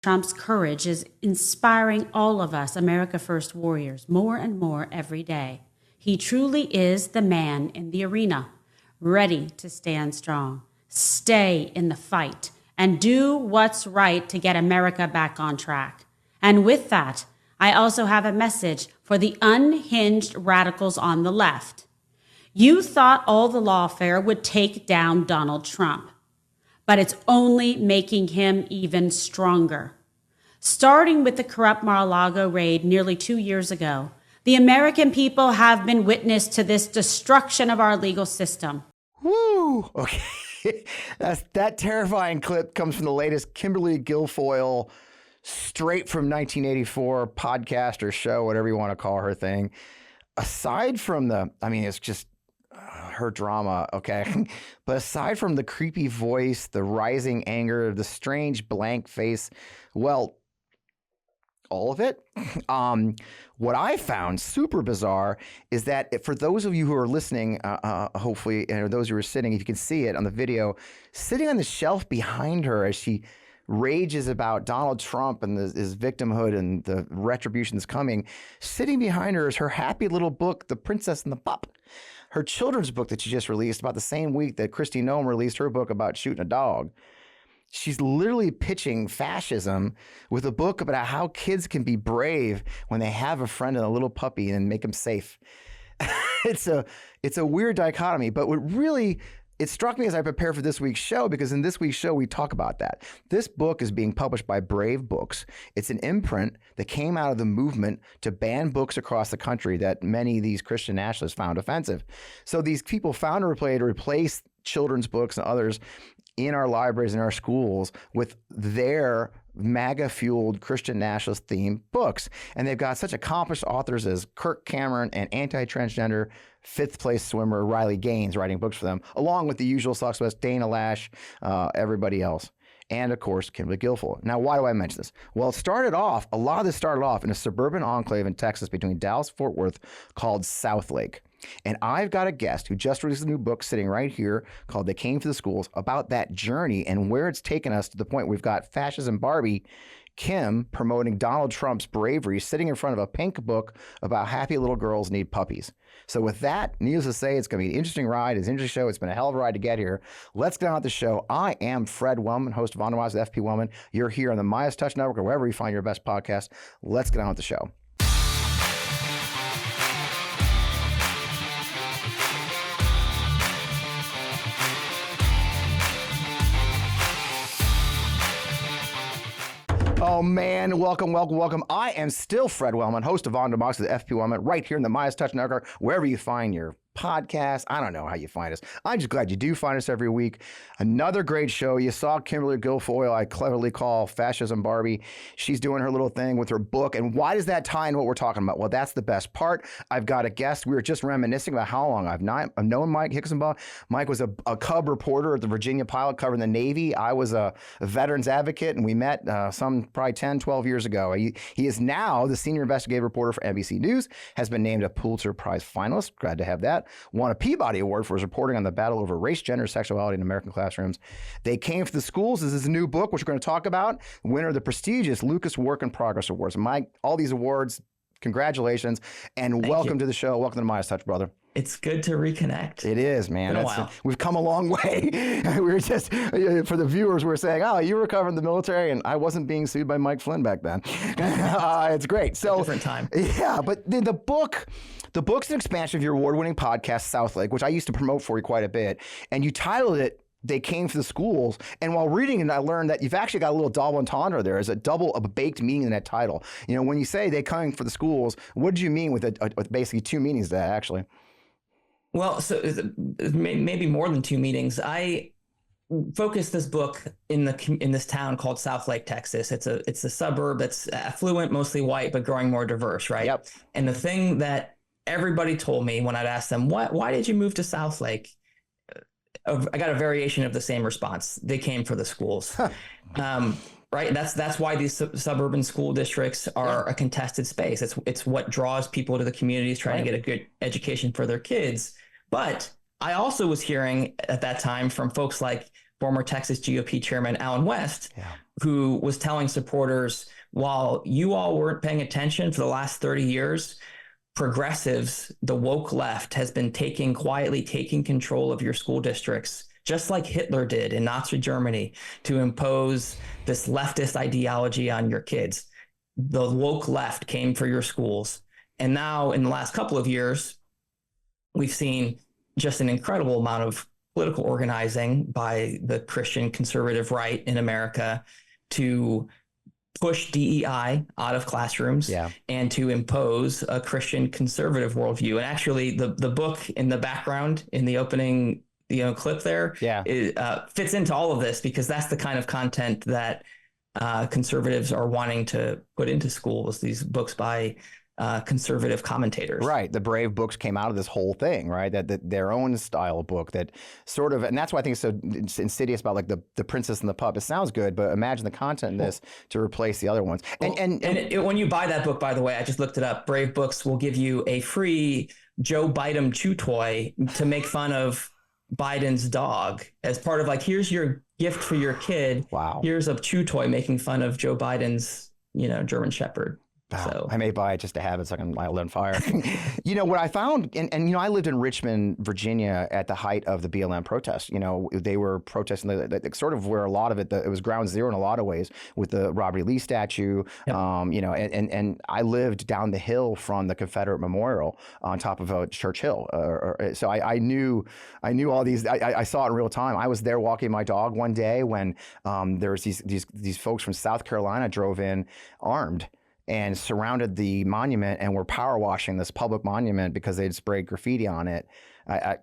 Trump's courage is inspiring all of us America First warriors more and more every day. He truly is the man in the arena, ready to stand strong, stay in the fight, and do what's right to get America back on track. And with that, I also have a message for the unhinged radicals on the left. You thought all the lawfare would take down Donald Trump, but it's only making him even stronger. Starting with the corrupt Mar-a-Lago raid nearly 2 years ago, the American people have been witness to this destruction of our legal system. Woo! Okay. That terrifying clip comes from the latest Kimberly Guilfoyle, straight from 1984 podcast or show, whatever you want to call her thing. Aside from it's just her drama, okay? But aside from the creepy voice, the rising anger, the strange blank face, well, all of it. What I found super bizarre is that for those of you who are listening, hopefully, or those who are sitting, if you can see it on the video, sitting on the shelf behind her as she rages about Donald Trump and his victimhood and the retribution that's coming, sitting behind her is her happy little book, The Princess and the Pup, her children's book that she just released about the same week that Kristi Noem released her book about shooting a dog. She's literally pitching fascism with a book about how kids can be brave when they have a friend and a little puppy and make them safe. It's a weird dichotomy, but it struck me as I prepared for this week's show, because in this week's show, we talk about that. This book is being published by Brave Books. It's an imprint that came out of the movement to ban books across the country that many of these Christian nationalists found offensive. So these people found a way to replace children's books and others in our libraries and our schools with their MAGA-fueled Christian nationalist-themed books. And they've got such accomplished authors as Kirk Cameron and anti-transgender fifth-place swimmer Riley Gaines writing books for them, along with the usual suspects, Dana Lash, everybody else. And, of course, Kimberly Guilfoyle. Now, why do I mention this? Well, a lot of this started off in a suburban enclave in Texas between Dallas and Fort Worth called Southlake. And I've got a guest who just released a new book sitting right here called They Came for the Schools, about that journey and where it's taken us to the point we've got Fascism Barbie Kim promoting Donald Trump's bravery, sitting in front of a pink book about happy little girls need puppies. So with that, needless to say, it's going to be an interesting ride. It's an interesting show. It's been a hell of a ride to get here. Let's get on with the show. I am Fred Wellman, host of On the Wise with FP Wellman. You're here on the MeidasTouch Network or wherever you find your best podcast. Let's get on with the show. Oh, man. Welcome. I am still Fred Wellman, host of On the Wise with FP Wellman, right here in the MeidasTouch Network, wherever you find your podcast. I don't know how you find us. I'm just glad you do find us every week. Another great show. You saw Kimberly Guilfoyle, I cleverly call Fascism Barbie. She's doing her little thing with her book. And why does that tie into what we're talking about? Well, that's the best part. I've got a guest. We were just reminiscing about how long I've known Mike Hickenbaugh. Mike was a cub reporter at the Virginia Pilot covering the Navy. I was a veterans advocate, and we met probably 10, 12 years ago. He is now the senior investigative reporter for NBC News, has been named a Pulitzer Prize finalist. Glad to have that. Won a Peabody Award for his reporting on the battle over race, gender, sexuality in American classrooms. They Came for the Schools. This is a new book, which we're going to talk about. Winner of the prestigious Lucas Work in Progress Awards. Mike, all these awards, congratulations, and welcome to the show. Welcome to the MeidasTouch, brother. It's good to reconnect. It is, man. It's been a while. We've come a long way. We were just, for the viewers, we're saying, oh, you were covering the military, and I wasn't being sued by Mike Flynn back then. It's great. So different time. Yeah, but the book's an expansion of your award-winning podcast, Southlake, which I used to promote for you quite a bit, and you titled it They Came for the Schools. And while reading it, I learned that you've actually got a little double entendre there. There's a baked meaning in that title. You know, when you say They Came for the Schools, what did you mean with basically two meanings to that, actually? Well, so maybe more than two meetings. I focused this book in this town called Southlake, Texas. It's a suburb that's affluent, mostly white, but growing more diverse, right? Yep. And the thing that everybody told me when I'd ask them, why did you move to Southlake? I got a variation of the same response. They came for the schools. Right. That's why these suburban school districts are a contested space. It's what draws people to the communities trying to get a good education for their kids. But I also was hearing at that time from folks like former Texas GOP chairman Alan West, who was telling supporters, while you all weren't paying attention for the last 30 years, progressives, the woke left, has been quietly taking control of your school districts, just like Hitler did in Nazi Germany, to impose this leftist ideology on your kids. The woke left came for your schools. And now in the last couple of years, we've seen just an incredible amount of political organizing by the Christian conservative right in America to push DEI out of classrooms and to impose a Christian conservative worldview. And actually the book in the background in the opening, clip there fits into all of this, because that's the kind of content that conservatives are wanting to put into schools, these books by conservative commentators. Right. The Brave books came out of this whole thing, right? That their own style of book that sort of, and that's why I think it's so insidious about like the Princess and the Pup. It sounds good, but imagine the content in this to replace the other ones. And when you buy that book, by the way, I just looked it up. Brave Books will give you a free Joe Biden chew toy to make fun of Biden's dog as part of like, here's your gift for your kid. Wow. Here's a chew toy making fun of Joe Biden's, German Shepherd. Wow. So I may buy it just to have it so I can light it on fire. What I found, and I lived in Richmond, Virginia at the height of the BLM protests. They were protesting the sort of where a lot of it was ground zero in a lot of ways with the Robert E. Lee statue. Yep. And I lived down the hill from the Confederate Memorial on top of Church Hill. So I knew all these. I saw it in real time. I was there walking my dog one day when there was these folks from South Carolina drove in armed and surrounded the monument and were power washing this public monument because they'd sprayed graffiti on it. I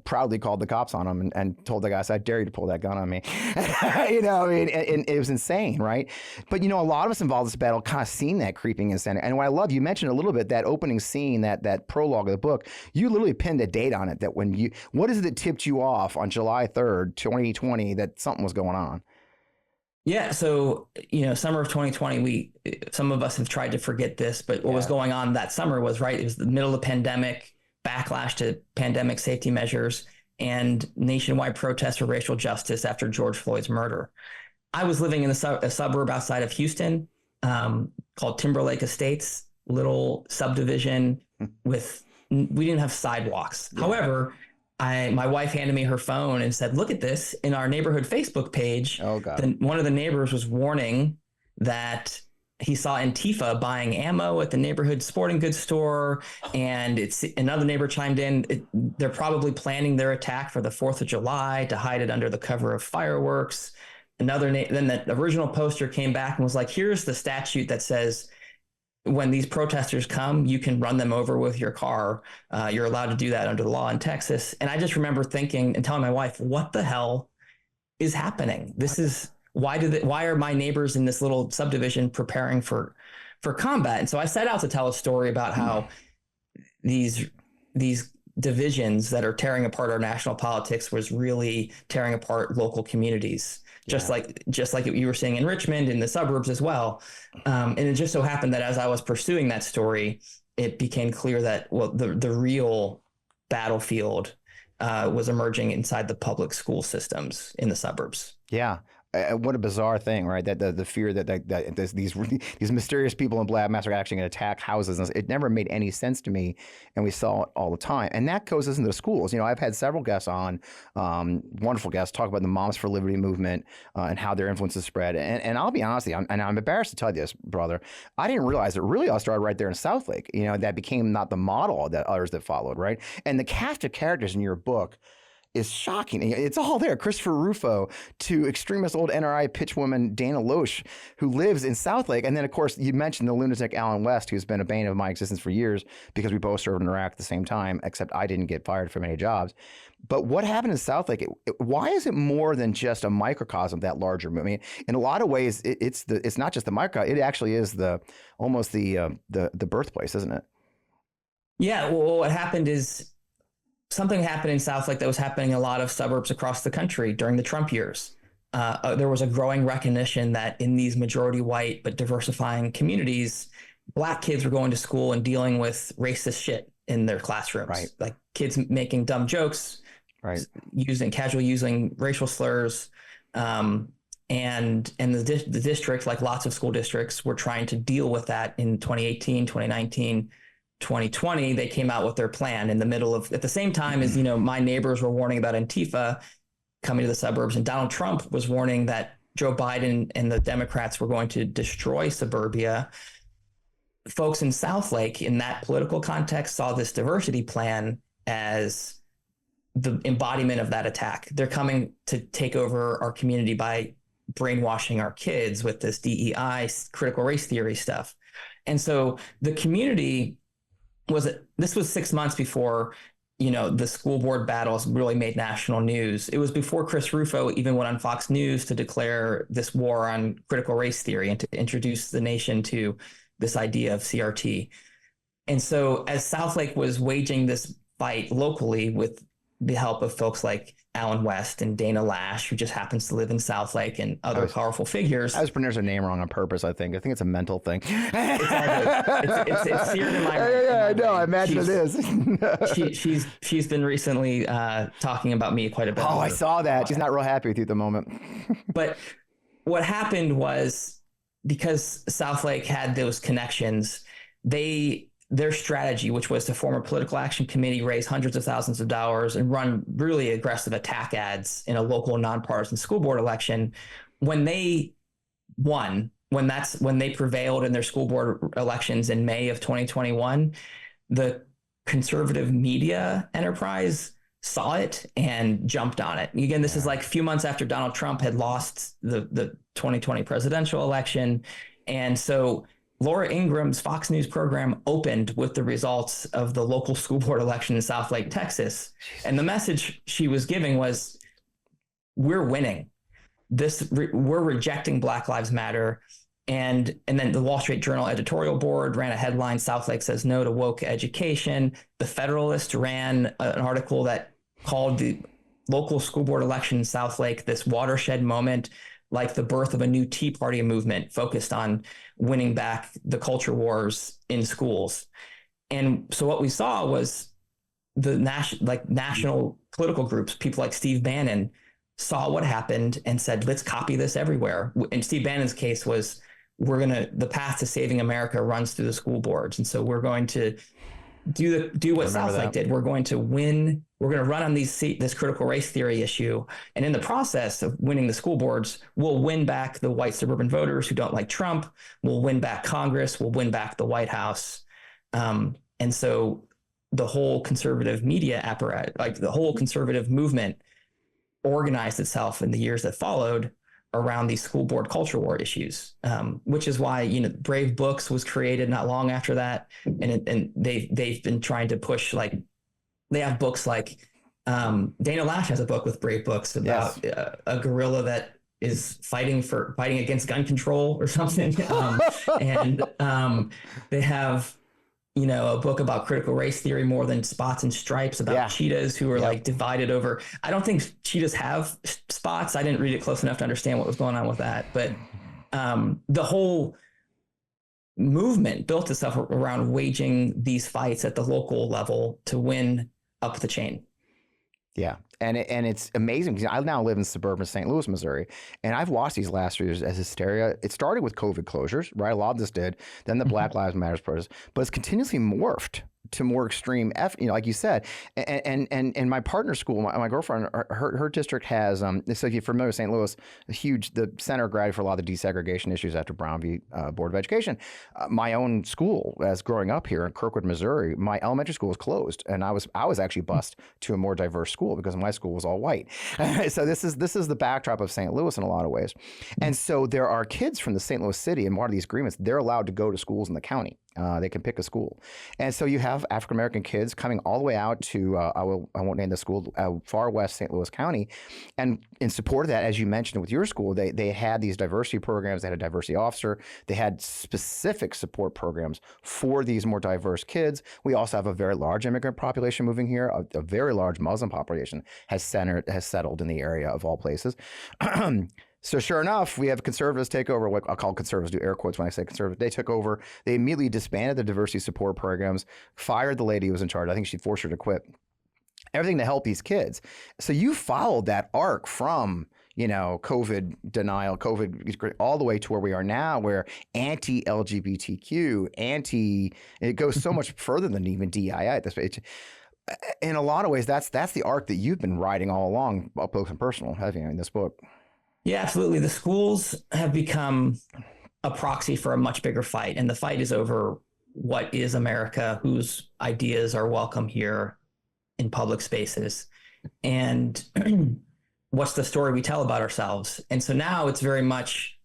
proudly called the cops on them and told the guys, I dare you to pull that gun on me. And it was insane, right? But, a lot of us involved in this battle kind of seen that creeping insanity. And what I love, you mentioned a little bit, that opening scene, that prologue of the book, you literally pinned a date on it, that what is it that tipped you off on July 3rd, 2020, that something was going on? Yeah. So, summer of 2020, some of us have tried to forget this, but what was going on that summer was, it was the middle of the pandemic, backlash to pandemic safety measures, and nationwide protests for racial justice after George Floyd's murder. I was living in a suburb outside of Houston called Timberlake Estates, little subdivision we didn't have sidewalks. Yeah. However, my wife handed me her phone and said, look at this in our neighborhood Facebook page. Oh, God. One of the neighbors was warning that he saw Antifa buying ammo at the neighborhood sporting goods store. And another neighbor chimed in. They're probably planning their attack for the 4th of July to hide it under the cover of fireworks. Then the original poster came back and was like, here's the statute that says, when these protesters come, you can run them over with your car. You're allowed to do that under the law in Texas. And I just remember thinking and telling my wife, what the hell is happening? This is why are my neighbors in this little subdivision preparing for combat? And so I set out to tell a story about how these divisions that are tearing apart our national politics was really tearing apart local communities. Just like you were saying in Richmond, in the suburbs as well. And it just so happened that as I was pursuing that story, it became clear that, the real battlefield was emerging inside the public school systems in the suburbs. Yeah. What a bizarre thing, right? That the fear that these mysterious people in black masks are actually going to attack houses. It never made any sense to me, and we saw it all the time. And that goes into the schools. I've had several guests on, wonderful guests, talk about the Moms for Liberty movement and how their influence has spread. And I'll be honest with you, I'm embarrassed to tell you this, brother. I didn't realize it really all started right there in Southlake. That became not the model that others that followed, right? And the cast of characters in your book is shocking. It's all there. Christopher Rufo to extremist old NRI pitchwoman Dana Loesch, who lives in Southlake. And then, of course, you mentioned the lunatic Alan West, who's been a bane of my existence for years because we both served in Iraq at the same time, except I didn't get fired from any jobs. But what happened in Southlake, why is it more than just a microcosm of that larger movement? In a lot of ways, it's not just the microcosm. It actually is almost the birthplace, isn't it? Yeah. Well, what happened is something happened in Southlake that was happening in a lot of suburbs across the country during the Trump years. There was a growing recognition that in these majority white but diversifying communities, Black kids were going to school and dealing with racist shit in their classrooms. Right. Like kids making dumb jokes, right, using racial slurs, And the district, like lots of school districts, were trying to deal with that in 2018, 2019, 2020. They came out with their plan in the middle of, at the same time as, my neighbors were warning about Antifa coming to the suburbs, and Donald Trump was warning that Joe Biden and the Democrats were going to destroy suburbia. Folks in Southlake, in that political context, saw this diversity plan as the embodiment of that attack. They're coming to take over our community by brainwashing our kids with this DEI, critical race theory stuff. And so the community this was 6 months before, the school board battles really made national news. It was before Chris Rufo even went on Fox News to declare this war on critical race theory and to introduce the nation to this idea of CRT. And so as Southlake was waging this fight locally with the help of folks like Alan West and Dana Lash, who just happens to live in Southlake, and other powerful figures. I was pronouncing her name wrong on purpose, I think. I think it's a mental thing. It's seared in my brain. Yeah, no, I imagine it is. She's been recently talking about me quite a bit. Oh, I saw that. She's not real happy with you at the moment. But what happened was, because Southlake had those connections, their strategy, which was to form a political action committee, raise hundreds of thousands of dollars, and run really aggressive attack ads in a local nonpartisan school board election, when they won, when they prevailed in their school board elections in May of 2021, the conservative media enterprise saw it and jumped on it. Again, this is like a few months after Donald Trump had lost the 2020 presidential election. And so Laura Ingram's Fox News program opened with the results of the local school board election in Southlake, Texas. And the message she was giving was, we're winning. We're rejecting Black Lives Matter. And then the Wall Street Journal editorial board ran a headline, Southlake says no to woke education. The Federalist ran an article that called the local school board election in Southlake this watershed moment, like the birth of a new Tea Party movement focused on winning back the culture wars in schools. And so what we saw was the national political groups, people like Steve Bannon, saw what happened and said, let's copy this everywhere. And Steve Bannon's case was, the path to saving America runs through the school boards. And so we're going to do what Southlake did. We're going to win. We're going to run on this critical race theory issue. And in the process of winning the school boards, we'll win back the white suburban voters who don't like Trump. We'll win back Congress. We'll win back the White House. And so the whole conservative media apparatus, like the whole conservative movement, organized itself in the years that followed around these school board culture war issues, which is why Brave Books was created not long after that, and they've been trying to push, like, they have books like Dana Lash has a book with Brave Books about a gorilla that is fighting against gun control or something, and they have a book about critical race theory, More Than Spots and Stripes, about cheetahs who are like divided over. I don't think cheetahs have spots. I didn't read it close enough to understand what was going on with that. But the whole movement built itself around waging these fights at the local level to win up the chain. Yeah. And it's amazing because I now live in suburban St. Louis, Missouri, and I've watched these last 3 years as hysteria. It started with COVID closures, right? A lot of this did. Then the Black Lives Matter protests, but it's continuously morphed to more extreme, like you said. And my partner's school, my girlfriend, her district has, so if you're familiar with St. Louis, the center gravity for a lot of the desegregation issues after Brown v. Board of Education. My own school, as growing up here in Kirkwood, Missouri, my elementary school was closed, and I was actually bused to a more diverse school because my school was all white. So this is the backdrop of St. Louis in a lot of ways. And so there are kids from the St. Louis city, and one of these agreements, they're allowed to go to schools in the county. They can pick a school. And so you have African-American kids coming all the way out to, I won't name the school, far west St. Louis County. And in support of that, as you mentioned with your school, they had these diversity programs. They had a diversity officer. They had specific support programs for these more diverse kids. We also have a very large immigrant population moving here. A very large Muslim population has settled in the area of all places. So sure enough, we have conservatives take over. What I'll call conservatives, do air quotes when I say conservative. They took over. They immediately disbanded the diversity support programs, fired the lady who was in charge. I think she forced her to quit. Everything to help these kids. So you followed that arc from, COVID denial, COVID, all the way to where we are now, where anti-LGBTQ, it goes so much further than even DEI at this stage. In a lot of ways, that's the arc that you've been riding all along, up close and personal, haven't you, in this book? Yeah, absolutely. The schools have become a proxy for a much bigger fight, and the fight is over what is America, whose ideas are welcome here in public spaces, and what's the story we tell about ourselves. And so now it's very much,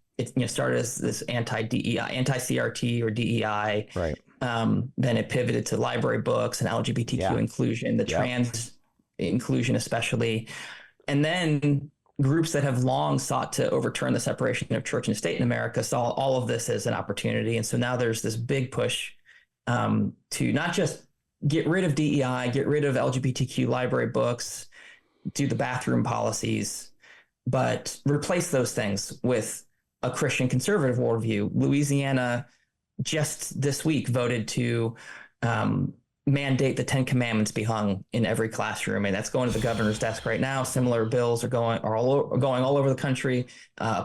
started as this anti-DEI, anti-CRT or DEI. Right. Then it pivoted to library books and LGBTQ inclusion, the trans inclusion especially. And then groups that have long sought to overturn the separation of church and state in America saw all of this as an opportunity. And so now there's this big push to not just get rid of DEI, get rid of LGBTQ library books, do the bathroom policies, but replace those things with a Christian conservative worldview. Louisiana just this week voted to mandate the 10 Commandments be hung in every classroom, and that's going to the governor's desk right now. Similar bills are going all over the country.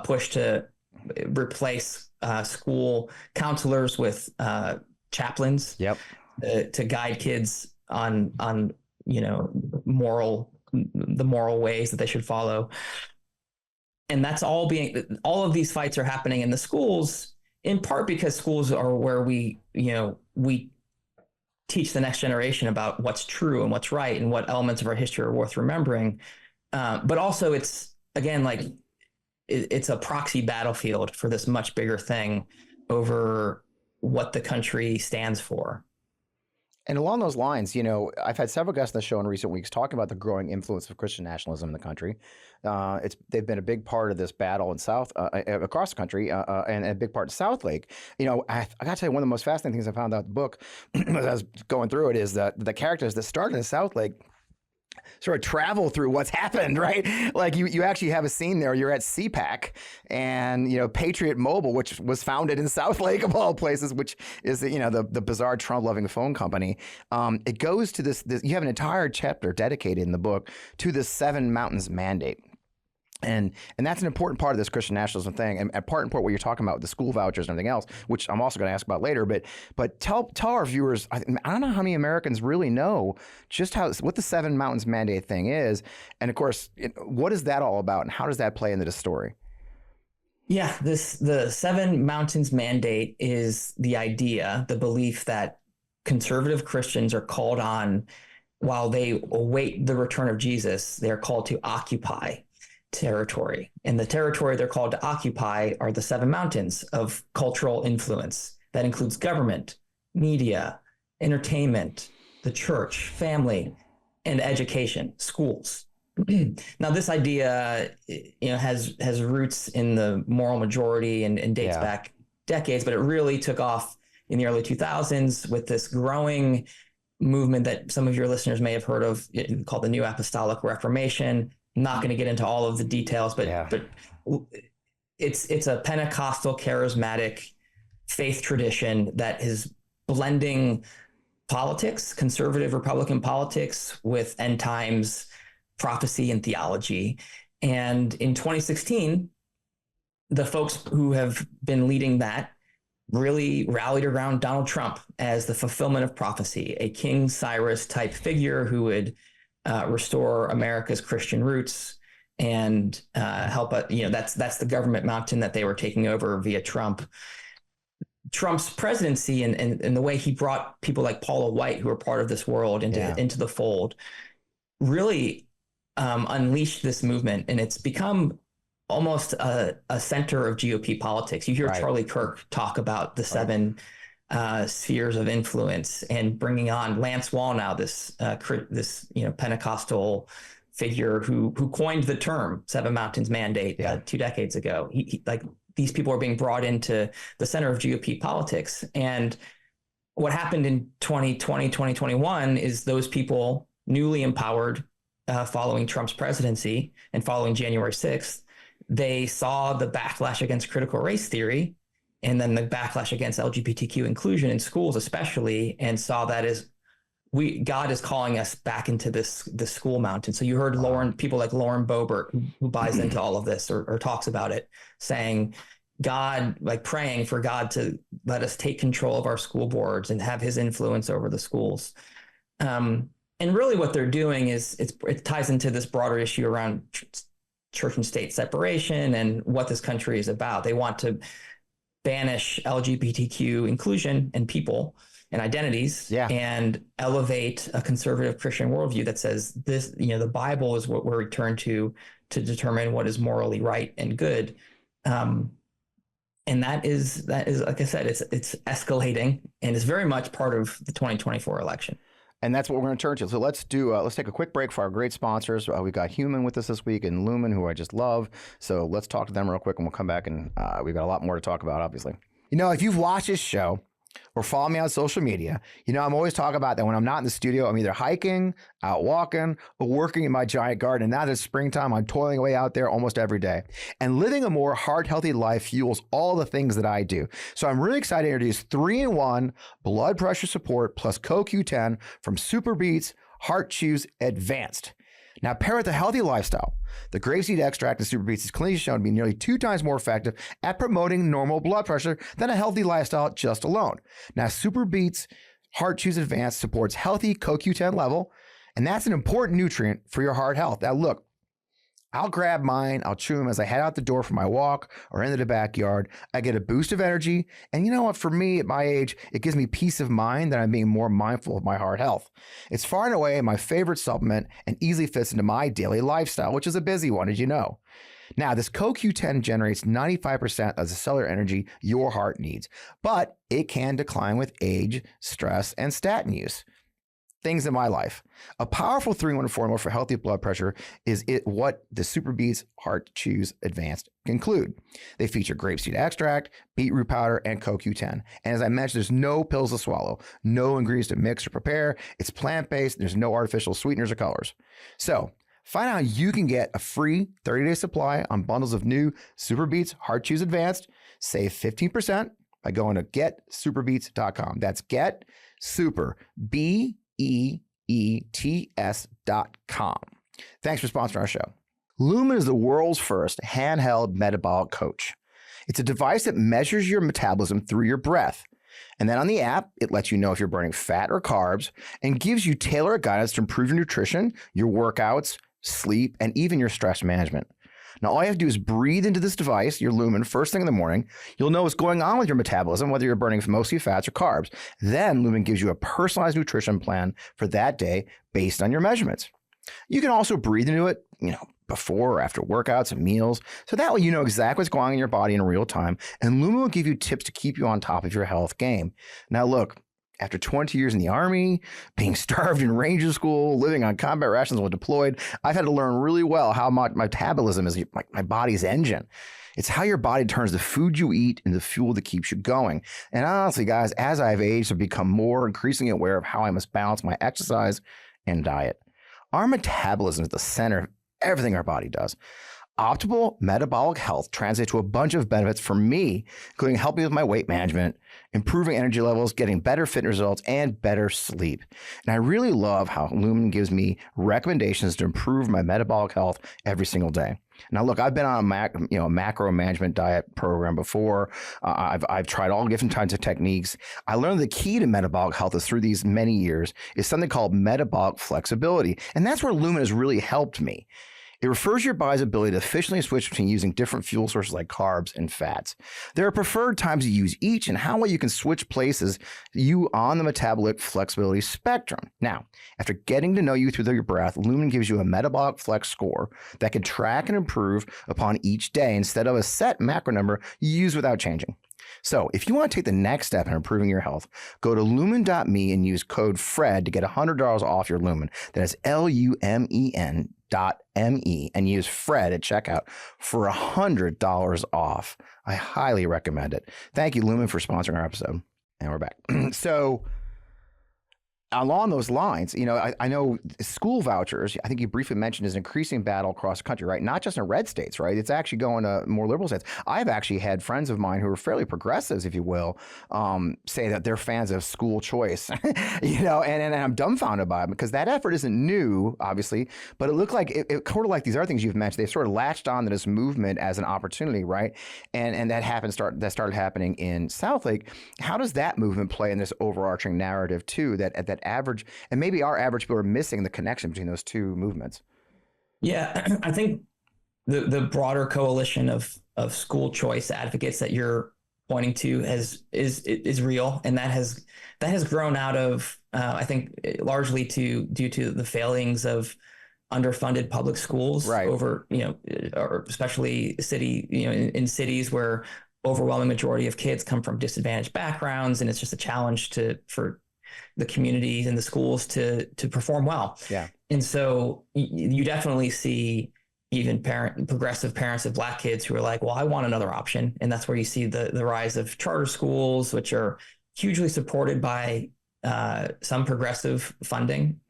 Push to replace school counselors with chaplains. Yep. To guide kids on the moral ways that they should follow. And that's all of these fights are happening in the schools, in part because schools are where we teach the next generation about what's true and what's right and what elements of our history are worth remembering. But also it's, again, like it's a proxy battlefield for this much bigger thing over what the country stands for. And along those lines, I've had several guests on the show in recent weeks talking about the growing influence of Christian nationalism in the country. They've been a big part of this battle in across the country, and a big part of Southlake. I got to tell you, one of the most fascinating things I found out in the book as I was going through it is that the characters that started in Southlake sort of travel through what's happened, right? Like you actually have a scene there. You're at CPAC and, Patriot Mobile, which was founded in Southlake of all places, which is, the bizarre Trump-loving phone company. It goes to this, you have an entire chapter dedicated in the book to the Seven Mountains Mandate. And that's an important part of this Christian nationalism thing, and part important what you're talking about with the school vouchers and everything else, which I'm also going to ask about later. But tell our viewers, I don't know how many Americans really know just what the Seven Mountains Mandate thing is, and of course, what is that all about, and how does that play into the story? Yeah, the Seven Mountains Mandate is the idea, the belief that conservative Christians are called on, while they await the return of Jesus, they're called to occupy territory. And the territory they're called to occupy are the seven mountains of cultural influence. That includes government, media, entertainment, the church, family, and education, schools. Now, this idea, has roots in the moral majority and dates back decades, but it really took off in the early 2000s with this growing movement that some of your listeners may have heard of, called the New Apostolic Reformation. Not going to get into all of the details, but it's a Pentecostal charismatic faith tradition that is blending politics, conservative Republican politics, with end times prophecy and theology. And in 2016, the folks who have been leading that really rallied around Donald Trump as the fulfillment of prophecy, a King Cyrus type figure who would restore America's Christian roots and help. That's the government mountain that they were taking over via Trump. Trump's presidency and the way he brought people like Paula White, who are part of this world, into the fold, really unleashed this movement, and it's become almost a center of GOP politics. You hear Charlie Kirk talk about the seven spheres of influence, and bringing on Lance Wallnau, this Pentecostal figure who coined the term Seven Mountains Mandate 2 decades ago. He these people are being brought into the center of GOP politics. And what happened in 2020, 2021 is those people, newly empowered following Trump's presidency and following January 6th, they saw the backlash against critical race theory, and then the backlash against LGBTQ inclusion in schools especially, and saw that as God is calling us back into this school mountain. So you heard people like Lauren Boebert, who buys into all of this or talks about it, saying God, like praying for God to let us take control of our school boards and have his influence over the schools. And really what they're doing is it ties into this broader issue around church and state separation and what this country is about. They want to banish LGBTQ inclusion and people and identities, and elevate a conservative Christian worldview that says this, the Bible is what we're returned to determine what is morally right and good. And that is, like I said, it's escalating, and it's very much part of the 2024 election. And that's what we're going to turn to. So let's take a quick break for our great sponsors. We've got Human with us this week and Lumen, who I just love. So let's talk to them real quick, and we'll come back, and we've got a lot more to talk about, obviously. If you've watched this show or follow me on social media, I'm always talking about that when I'm not in the studio, I'm either hiking, out walking, or working in my giant garden. And now that it's springtime, I'm toiling away out there almost every day. And living a more heart healthy life fuels all the things that I do. So I'm really excited to introduce 3-in-1 blood pressure support plus CoQ10 from Super Beats Heart Chews Advanced. Now, pair with a healthy lifestyle. The grapeseed extract in Super Beats is clinically shown to be nearly 2 times more effective at promoting normal blood pressure than a healthy lifestyle just alone. Now, Super Beats Heart Chews Advanced supports healthy CoQ10 level, and that's an important nutrient for your heart health. Now, look, I'll grab mine, I'll chew them as I head out the door for my walk or into the backyard. I get a boost of energy. And you know what? For me, at my age, it gives me peace of mind that I'm being more mindful of my heart health. It's far and away my favorite supplement and easily fits into my daily lifestyle, which is a busy one, as you know. Now, this CoQ10 generates 95% of the cellular energy your heart needs, but it can decline with age, stress, and statin use. Things in my life. A powerful 3-in-1 formula for healthy blood pressure is what the Super Beats Heart Chews Advanced include. They feature grapeseed extract, beetroot powder, and CoQ10. And as I mentioned, there's no pills to swallow, no ingredients to mix or prepare. It's plant-based. There's no artificial sweeteners or colors. So find out how you can get a free 30-day supply on bundles of new Super Beats Heart Chews Advanced. Save 15% by going to getsuperbeats.com. That's GetSuperBeets.com. Thanks for sponsoring our show. Lumen is the world's first handheld metabolic coach. It's a device that measures your metabolism through your breath. And then on the app, it lets you know if you're burning fat or carbs and gives you tailored guidance to improve your nutrition, your workouts, sleep, and even your stress management. Now, all you have to do is breathe into this device, your Lumen, first thing in the morning. You'll know what's going on with your metabolism, whether you're burning mostly fats or carbs. Then Lumen gives you a personalized nutrition plan for that day based on your measurements. You can also breathe into it, before or after workouts and meals. So that way you know exactly what's going on in your body in real time. And Lumen will give you tips to keep you on top of your health game. Now, look, after 20 years in the Army, being starved in Ranger School, living on combat rations while deployed, I've had to learn really well how my metabolism is my body's engine. It's how your body turns the food you eat into the fuel that keeps you going. And honestly, guys, as I've aged, I've become more increasingly aware of how I must balance my exercise and diet. Our metabolism is the center of everything our body does. Optimal metabolic health translates to a bunch of benefits for me, including helping with my weight management, improving energy levels, getting better fitness results, and better sleep. And I really love how Lumen gives me recommendations to improve my metabolic health every single day. Now, look, I've been on a macro management diet program before. I've tried all different kinds of techniques. I learned the key to metabolic health is through these many years is something called metabolic flexibility. And that's where Lumen has really helped me. It refers to your body's ability to efficiently switch between using different fuel sources like carbs and fats. There are preferred times to use each and how well you can switch places you on the metabolic flexibility spectrum. Now, after getting to know you through your breath, Lumen gives you a metabolic flex score that can track and improve upon each day instead of a set macro number you use without changing. So if you want to take the next step in improving your health, go to lumen.me and use code FRED to get $100 off your Lumen. That is LUMEN.me and use FRED at checkout for $100 off. I highly recommend it. Thank you, Lumen, for sponsoring our episode. And we're back. So along those lines, I know school vouchers, I think you briefly mentioned, is an increasing battle across the country, right? Not just in red states, right? It's actually going to more liberal states. I've actually had friends of mine who are fairly progressives, if you will, say that they're fans of school choice, and I'm dumbfounded by it because that effort isn't new, obviously, but it looked like it sort of like these other things you've mentioned. They sort of latched on to this movement as an opportunity, right? And that started happening in Southlake. How does that movement play in this overarching narrative too, that average, and maybe our average people are missing the connection between those two movements? Yeah, I think the broader coalition of school choice advocates that you're pointing to is real, and that has grown out of I think largely due to the failings of underfunded public schools, right, over or especially in cities where overwhelming majority of kids come from disadvantaged backgrounds, and it's just a challenge for the communities and the schools to perform well. Yeah. And so you definitely see even progressive parents of Black kids who are like, well, I want another option. And that's where you see the rise of charter schools, which are hugely supported by some progressive funding.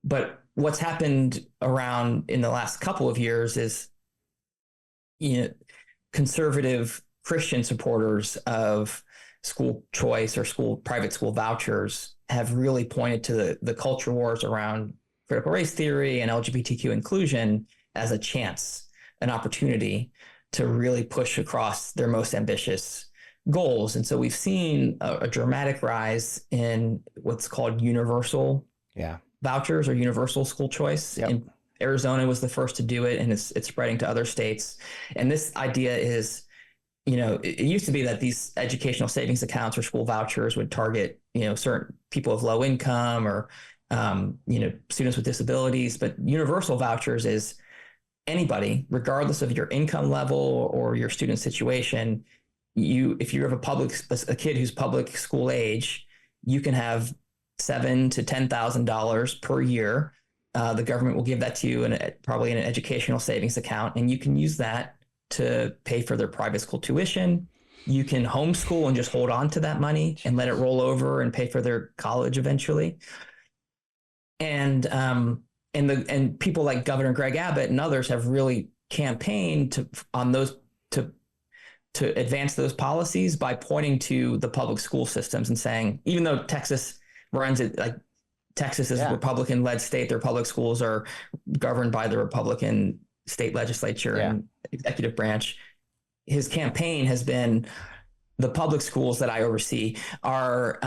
But what's happened around in the last couple of years is, conservative Christian supporters of school choice or private school vouchers have really pointed to the culture wars around critical race theory and LGBTQ inclusion as a chance, an opportunity to really push across their most ambitious goals. And so we've seen a dramatic rise in what's called universal vouchers or universal school choice. Yep. And Arizona was the first to do it, and it's spreading to other states. And this idea is, it used to be that these educational savings accounts or school vouchers would target, certain people of low income or, students with disabilities. But universal vouchers is anybody, regardless of your income level or your student situation. If you have a kid who's public school age, you can have $7,000 to $10,000 per year. The government will give that to you probably in an educational savings account, and you can use that to pay for their private school tuition. You can homeschool and just hold on to that money and let it roll over and pay for their college eventually. And people like Governor Greg Abbott and others have really campaigned to advance those policies by pointing to the public school systems and saying, even though Texas runs it, like Texas is a Republican-led state, their public schools are governed by the Republican state legislature and executive branch. His campaign has been, the public schools that I oversee are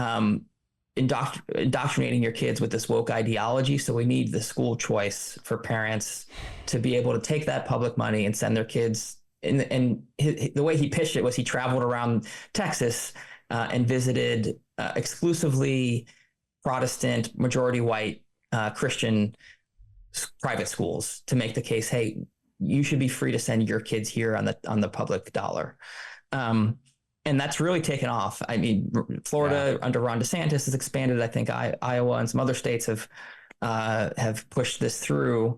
indoctrinating your kids with this woke ideology. So we need the school choice for parents to be able to take that public money and send their kids. And the way he pitched it was he traveled around Texas and visited exclusively Protestant, majority white Christian private schools to make the case, hey, you should be free to send your kids here on the public dollar. And that's really taken off. I mean, Florida under Ron DeSantis has expanded. I think Iowa and some other states have pushed this through.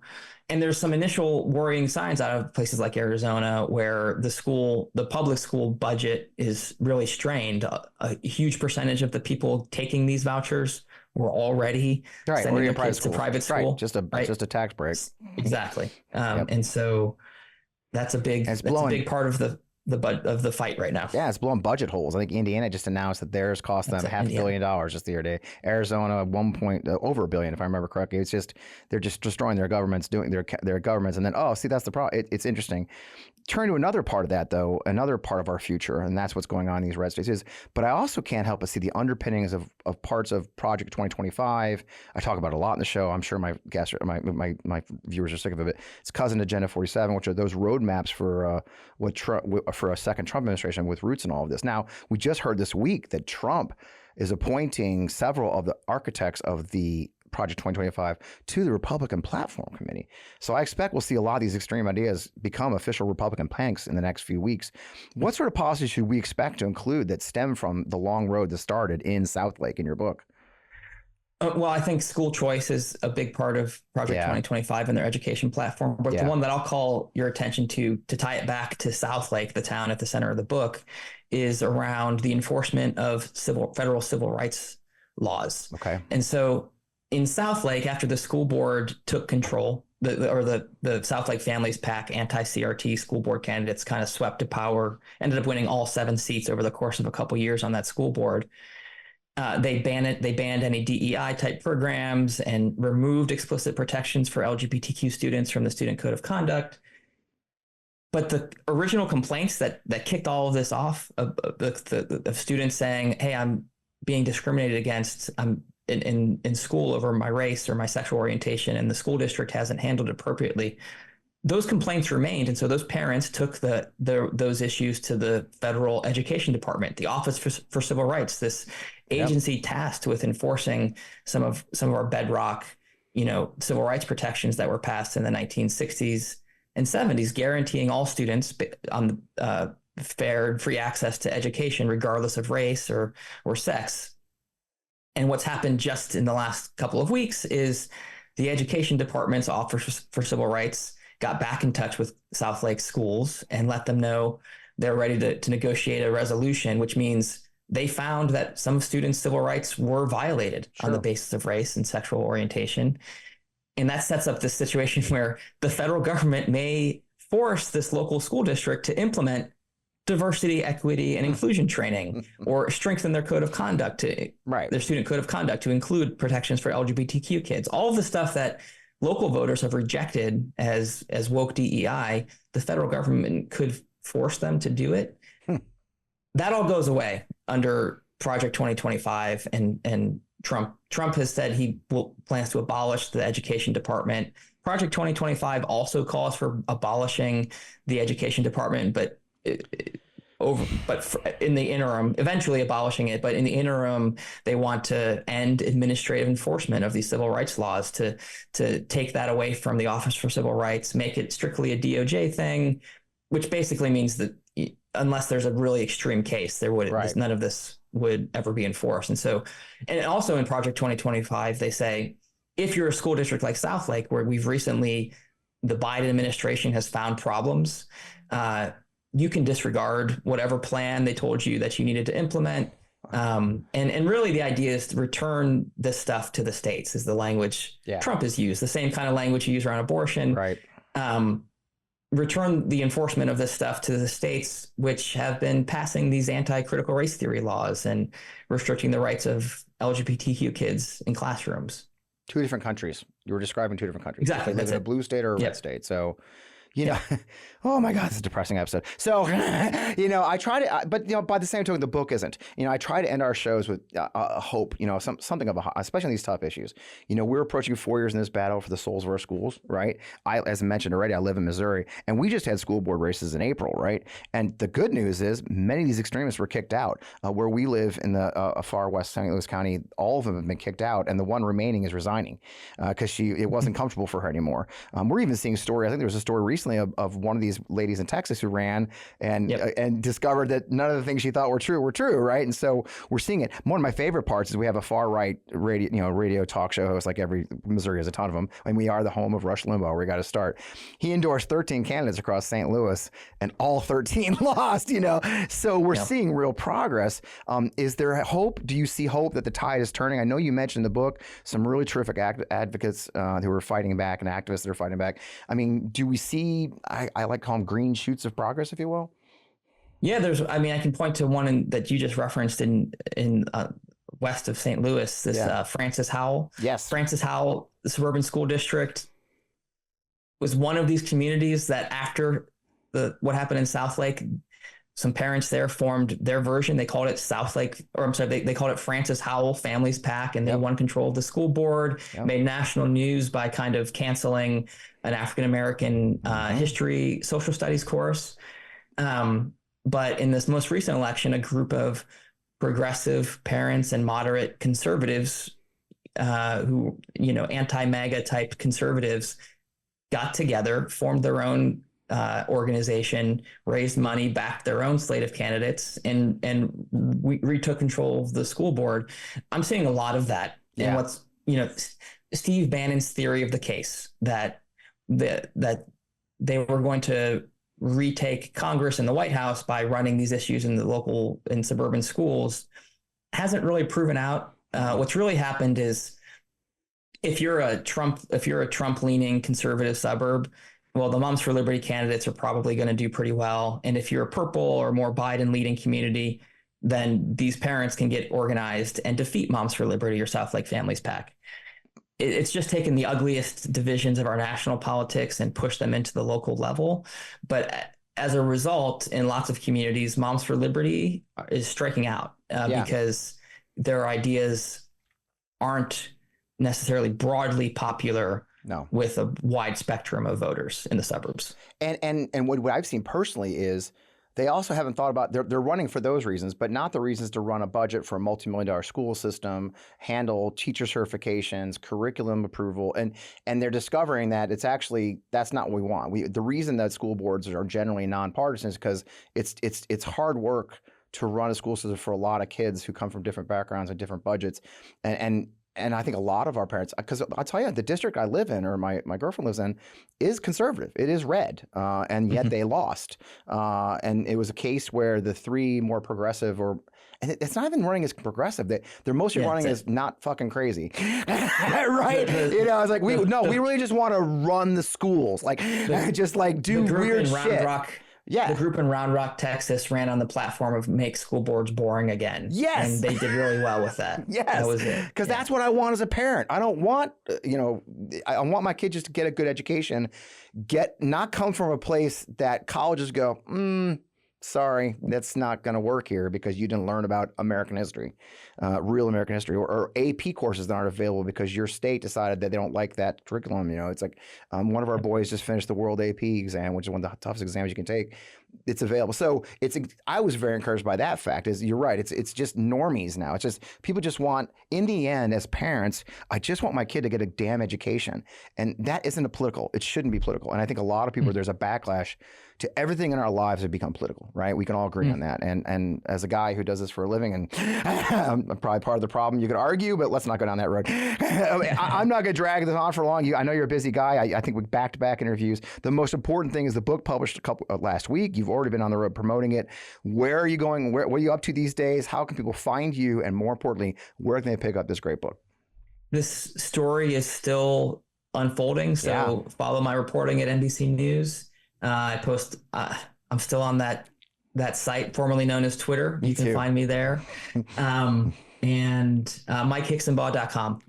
And there's some initial worrying signs out of places like Arizona where the public school budget is really strained. A huge percentage of the people taking these vouchers were already sending their kids to private school. Right. Just a tax break. Exactly. And so that's a big part of the fight right now. Yeah, it's blowing budget holes. I think Indiana just announced that theirs cost them $500 million just the other day. Arizona, over $1 billion, if I remember correctly. It's just they're just destroying their governments, doing their governments, and then that's the problem. It's interesting. Turn to another part of that, though, another part of our future, and that's what's going on in these red states but I also can't help but see the underpinnings of parts of Project 2025. I talk about it a lot in the show. I'm sure my viewers are sick of it. It's cousin to Agenda 47, which are those roadmaps for for a second Trump administration with roots in all of this. Now, we just heard this week that Trump is appointing several of the architects of the Project 2025 to the Republican Platform Committee. So I expect we'll see a lot of these extreme ideas become official Republican planks in the next few weeks. What sort of policies should we expect to include that stem from the long road that started in Southlake in your book? Well, I think school choice is a big part of Project 2025 and their education platform. But the one that I'll call your attention to tie it back to Southlake, the town at the center of the book, is around the enforcement of federal civil rights laws. Okay. And so in Southlake, after the school board took control, the Southlake Families PAC anti-CRT school board candidates kind of swept to power, ended up winning all 7 seats over the course of a couple years on that school board. They banned any DEI type programs and removed explicit protections for LGBTQ students from the Student Code of Conduct. But the original complaints that kicked all of this off of students saying, "Hey, I'm being discriminated against. I'm in school over my race or my sexual orientation, and the school district hasn't handled it appropriately." Those complaints remained, and so those parents took those issues to the federal education department, the Office for Civil Rights, this agency tasked with enforcing some of our bedrock, civil rights protections that were passed in the 1960s and 70s, guaranteeing all students on fair and free access to education, regardless of race or sex. And what's happened just in the last couple of weeks is the education department's Office for Civil Rights got back in touch with Southlake schools and let them know they're ready to negotiate a resolution, which means they found that some students' civil rights were violated on the basis of race and sexual orientation. And that sets up this situation where the federal government may force this local school district to implement diversity, equity, and inclusion training, or strengthen their code of conduct their student code of conduct to include protections for LGBTQ kids. All of the stuff that local voters have rejected as woke DEI, the federal government could force them to do it. That all goes away under Project 2025, and Trump has said he plans to abolish the education department. Project 2025 also calls for abolishing the education department, but in the interim, eventually abolishing it. But in the interim, they want to end administrative enforcement of these civil rights laws, to take that away from the Office for Civil Rights, make it strictly a DOJ thing, which basically means that unless there's a really extreme case, none of this would ever be enforced. And also in Project 2025, they say, if you're a school district like Southlake, where the Biden administration has found problems, you can disregard whatever plan they told you that you needed to implement. And really the idea is to return this stuff to the states, is the language Trump has used, the same kind of language he used around abortion. Right. Return the enforcement of this stuff to the states, which have been passing these anti-critical race theory laws and restricting the rights of LGBTQ kids in classrooms. 2 different countries. You were describing 2 different countries. Exactly. They live in a blue state or a red state. So, oh my God, this is a depressing episode. So, I try to, but by the same token, the book isn't. I try to end our shows with hope. Something of especially on these tough issues. We're approaching 4 years in this battle for the souls of our schools, right? As I mentioned already, I live in Missouri, and we just had school board races in April, right? And the good news is many of these extremists were kicked out. Where we live in the far west St. Louis County, all of them have been kicked out, and the one remaining is resigning because it wasn't comfortable for her anymore. We're even seeing a story. I think there was a story recently of one of these ladies in Texas who ran and discovered that none of the things she thought were true, right? And so we're seeing it. One of my favorite parts is we have a far right radio talk show host, like Missouri has a ton of them, and we are the home of Rush Limbaugh, where we got to start. He endorsed 13 candidates across St. Louis, and all 13 lost. So we're seeing real progress. Is there hope? Do you see hope that the tide is turning? I know you mentioned in the book some really terrific advocates who are fighting back, and activists that are fighting back. I mean, do we see, I like to call them green shoots of progress, if you will? Yeah, I can point to one that you just referenced in west of St. Louis, Francis Howell. Yes. Francis Howell, the suburban school district, was one of these communities that after what happened in Southlake, some parents there formed their version. They called it they called it Francis Howell Families PAC, and they won control of the school board, made national news by kind of canceling an African-American history, social studies course. But in this most recent election, a group of progressive parents and moderate conservatives who, anti-MAGA type conservatives got together, formed their own organization, raised money, backed their own slate of candidates, and we retook control of the school board. I'm seeing a lot of that. Yeah. And what's, Steve Bannon's theory of the case that they were going to retake Congress and the White House by running these issues in the local and suburban schools hasn't really proven out. What's really happened is if you're a Trump leaning conservative suburb, well, the Moms for Liberty candidates are probably going to do pretty well. And if you're a purple or more Biden leading community, then these parents can get organized and defeat Moms for Liberty or South Lake Families PAC. It's just taken the ugliest divisions of our national politics and pushed them into the local level. But as a result, in lots of communities, Moms for Liberty is striking out because their ideas aren't necessarily broadly popular with a wide spectrum of voters in the suburbs. And what I've seen personally is they also haven't thought about, they're running for those reasons, but not the reasons to run a budget for a multi-million-dollar school system, handle teacher certifications, curriculum approval, and they're discovering that that's not what we want. The reason that school boards are generally nonpartisan is because it's hard work to run a school system for a lot of kids who come from different backgrounds and different budgets, and I think a lot of our parents, because I'll tell you, the district I live in, or my girlfriend lives in, is conservative. It is red, and yet they lost. And it was a case where the three more progressive, and it's not even running as progressive. They're mostly running as not fucking crazy, right? It's like we really just want to run the schools, do weird shit. Yeah. The group in Round Rock, Texas ran on the platform of make school boards boring again. Yes. And they did really well with that. Yes. That was it. Because that's what I want as a parent. I don't want, I want my kid just to get a good education, not come from a place that colleges go, sorry, that's not going to work here because you didn't learn about American history, real American history, or AP courses that aren't available because your state decided that they don't like that curriculum. It's like one of our boys just finished the World AP exam, which is one of the toughest exams you can take. It's available. So I was very encouraged by that fact. You're right. It's just normies now. It's just people just want, in the end, as parents, I just want my kid to get a damn education. And that isn't political. It shouldn't be political. And I think a lot of people, there's a backlash to everything in our lives have become political, right? We can all agree on that. And as a guy who does this for a living, and I'm probably part of the problem, you could argue, but let's not go down that road. I'm not going to drag this on for long. I know you're a busy guy. I think with back-to-back interviews, the most important thing is the book published last week. You've already been on the road promoting it. Where are you going? What are you up to these days? How can people find you? And more importantly, where can they pick up this great book? This story is still unfolding. So follow my reporting at NBC News. I post, I'm still on that site formerly known as Twitter. You can find me there. And MikeHicksonBaugh.com.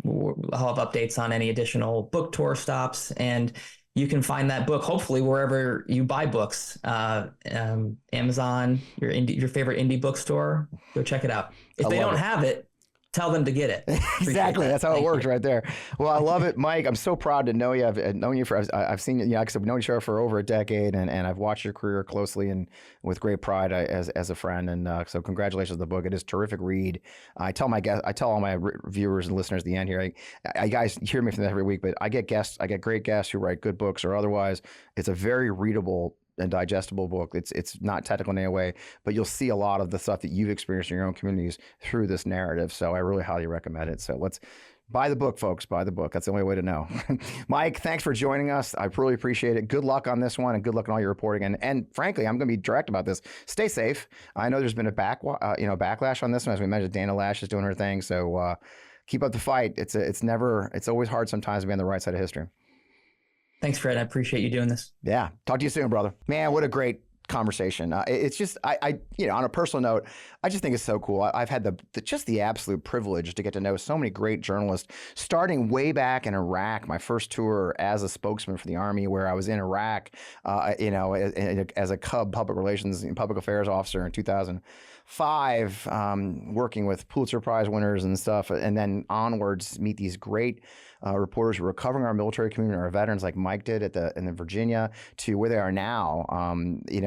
I'll have updates on any additional book tour stops. And you can find that book, hopefully, wherever you buy books. Amazon, your favorite indie bookstore. Go check it out. If they don't have it, tell them to get it. Exactly. That's how it works right there. Well, I love it, Mike. I'm so proud to know you. I've known you I've seen you, like I said, we've known each other for over a decade, and I've watched your career closely and with great pride as a friend. And so congratulations on the book. It is a terrific read. I tell all my viewers and listeners at the end here, I guys hear me from that every week, but I get great guests who write good books or otherwise. It's a very readable and digestible book. It's not technical in any way, but you'll see a lot of the stuff that you've experienced in your own communities through this narrative. So I really highly recommend it. So let's buy the book, folks. Buy the book. That's the only way to know. Mike, thanks for joining us. I really appreciate it. Good luck on this one, and good luck on all your reporting. And frankly, I'm going to be direct about this. Stay safe. I know there's been a backlash on this one, as we mentioned. Dana Lash is doing her thing. So keep up the fight. It's always hard sometimes to be on the right side of history. Thanks, Fred. I appreciate you doing this. Yeah. Talk to you soon, brother. Man, what a great conversation. It's just, I on a personal note, I just think it's so cool. I've had the absolute privilege to get to know so many great journalists, starting way back in Iraq, my first tour as a spokesman for the Army, where I was in Iraq, as a Cub public relations and public affairs officer in 2005, working with Pulitzer Prize winners and stuff, and then onwards meet these great reporters who are covering our military community, our veterans, like Mike did in Virginia, to where they are now.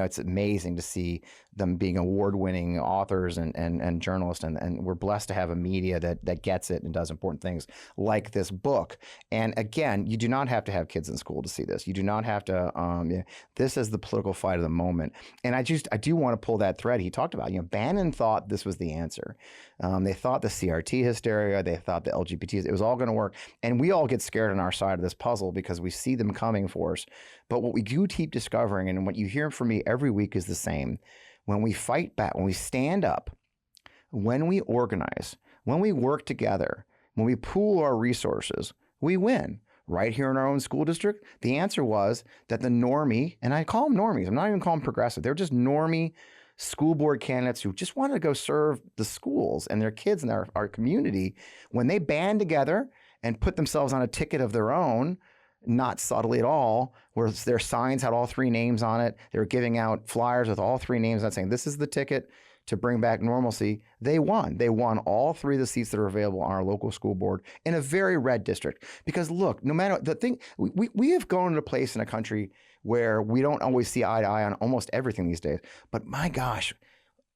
It's amazing to see them being award-winning authors and journalists, and we're blessed to have a media that gets it and does important things like this book. And again, you do not have to have kids in school to see this. You do not have to. This is the political fight of the moment. And I do want to pull that thread he talked about. Bannon thought this was the answer. They thought the CRT hysteria. They thought the LGBTs. It was all going to work. And we all get scared on our side of this puzzle because we see them coming for us. But what we do keep discovering, and what you hear from me every week, is the same. When we fight back, when we stand up when we organize, when we work together, when we pool our resources, we win. Right here in our own school district, the answer was that the normie, and I call them normies, I'm not even calling them progressive, they're just normie school board candidates who just wanted to go serve the schools and their kids in our community. When they band together and put themselves on a ticket of their own, not subtly at all, where their signs had all 3 names on it, they were giving out flyers with all 3 names, not saying this is the ticket to bring back normalcy. They won. They won all 3 of the seats that are available on our local school board in a very red district. Because look, no matter the thing, we have gone to a place in a country where we don't always see eye to eye on almost everything these days. But my gosh,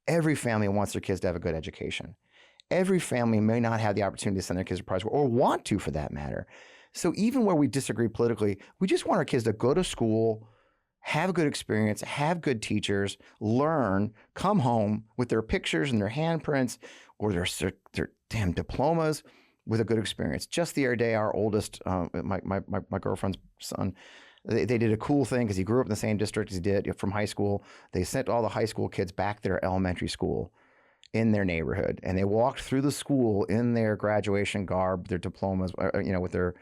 every family wants their kids to have a good education. Every family may not have the opportunity to send their kids to private school or want to, for that matter. So even where we disagree politically, we just want our kids to go to school, have a good experience, have good teachers, learn, come home with their pictures and their handprints or their damn diplomas with a good experience. Just the other day, our oldest, my girlfriend's son, they did a cool thing because he grew up in the same district as he did from high school. They sent all the high school kids back to their elementary school in their neighborhood, and they walked through the school in their graduation garb, their diplomas, with their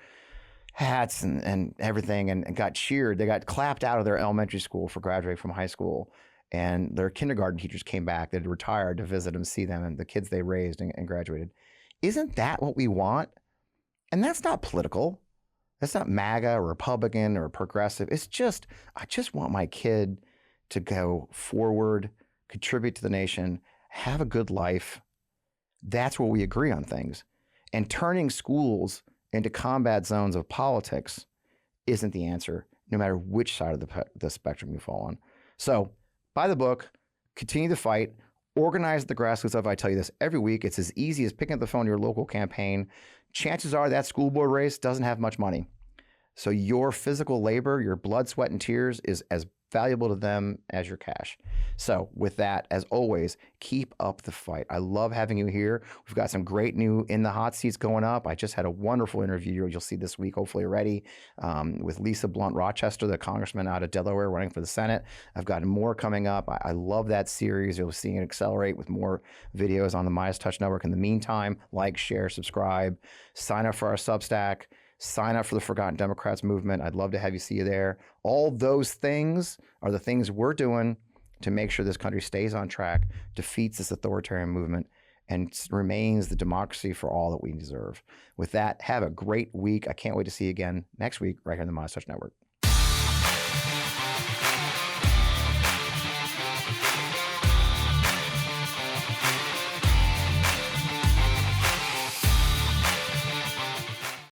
hats and everything, and got cheered. They got clapped out of their elementary school for graduating from high school. And their kindergarten teachers came back. They'd retired to visit them, see them, and the kids they raised and graduated. Isn't that what we want? And that's not political. That's not MAGA or Republican or progressive. It's just, I just want my kid to go forward, contribute to the nation, have a good life. That's where we agree on things. And turning schools into combat zones of politics isn't the answer, no matter which side of the spectrum you fall on. So, buy the book, continue the fight, organize the grassroots of. I tell you this every week. It's as easy as picking up the phone to your local campaign. Chances are that school board race doesn't have much money. So your physical labor, your blood, sweat, and tears is as valuable to them as your cash. So with that, as always, keep up the fight. I love having you here. We've got some great new In the Hot Seats going up. I just had a wonderful interview you'll see this week, hopefully already, with Lisa Blunt Rochester, the congressman out of Delaware running for the Senate. I've got more coming up. I love that series. You'll see it accelerate with more videos on the MeidasTouch Network. In the meantime, like, share, subscribe, sign up for our Substack. Sign up for the Forgotten Democrats movement. I'd love to see you there. All those things are the things we're doing to make sure this country stays on track, defeats this authoritarian movement, and remains the democracy for all that we deserve. With that, have a great week. I can't wait to see you again next week right here on the MeidasTouch Network.